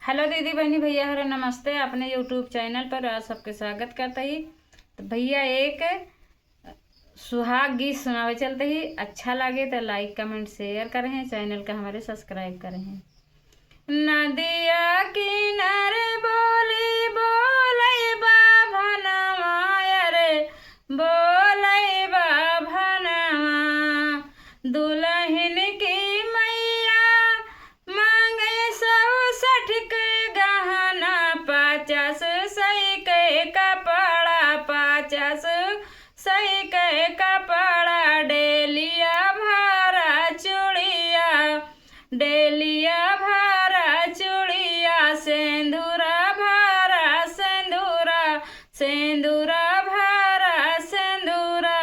Hello दीदी बहनी भैया हरे नमस्ते। अपने यूट्यूब चैनल पर आज सबके स्वागत करते ही। तो भैया एक सुहाग गीत सुनावे चलते ही। अच्छा लगे तो लाइक कमेंट शेयर करें, चैनल का हमारे सब्सक्राइब करें। नदिया किनारे बोली बोले बाभनवा रे बोले बाभनवा, दुल्हन की मैया मांगे 160 के गहना, 50 सही के कपड़ा, 50 सही के कपड़ा, डेलिया भरा चूड़िया, डेलिया भरा चूड़िया, सेंदूरा भरा सेंदूरा, सेंदूरा भरा सेंदूरा,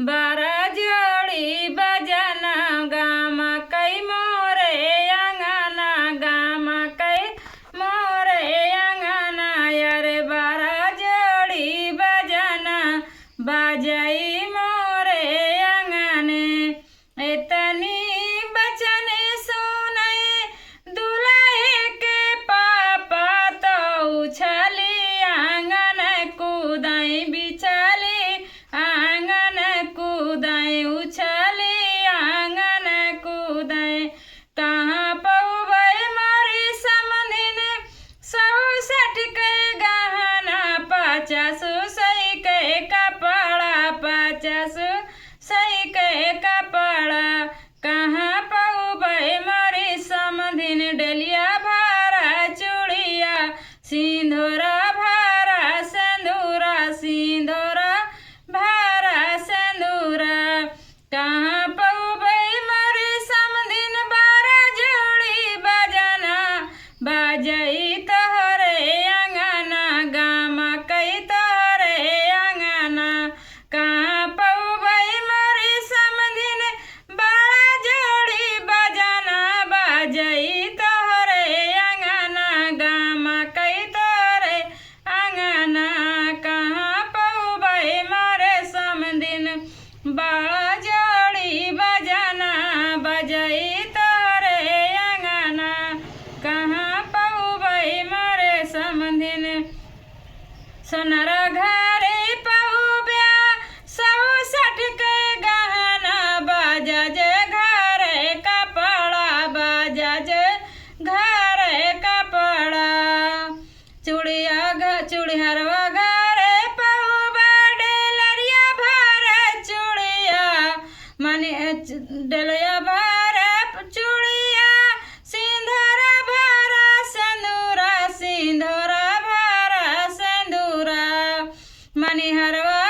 12 जोड़ी बजना गामा कई मोरे अंगना, गामा कई मोरे अंगना, अरे 12 जोड़ी बजना बाजई मोरे अंगने। इतनी बचन सुने दुल्हे के पापा, तो उछली आंगन कूदाई, बिछली आंगन कूदाई, उछली आंगन कूदाई। कहाँ पौबई मोरी समधिन 160 के गहना, 50 सही के कपड़ा, 50 सही के कपड़ा। कहाँ पौबई मोरी समधिन, डेलिया भरा चूड़िया, सिंदूरा भरा सिंदूरा, सिंदूरा भरा सिंदूरा। कहाँ पौबई मोरी समधिन, 12 जोड़ी बजना बाजई तोहरे अंगना, गामा कई तोहरे अंगना। कहाँ पौबई मोरी समधिन, 12 जोड़ी बजना बाजई तोहरे अंगना, गामा कई तोहरे अंगना। कहाँ पौबई मोरे समधिन, 12 जोड़ी बजना बजई तोहरे अंगना। कहाँ पौबई मोरे समधिन, सोनरा घरे पहुब्या 160 के गहना, बाजा जे घरे कपड़ा, बाजा जे घरे कपड़ा। चूड़िहरवा घरे पहुबा, डेलरिया भरे चूड़िया, मनी डेलिया भरे चूड़िया, सिंदूरा भरा सिंदूरा, सिंदूरा भरा सिंदूरा। मनिहरवा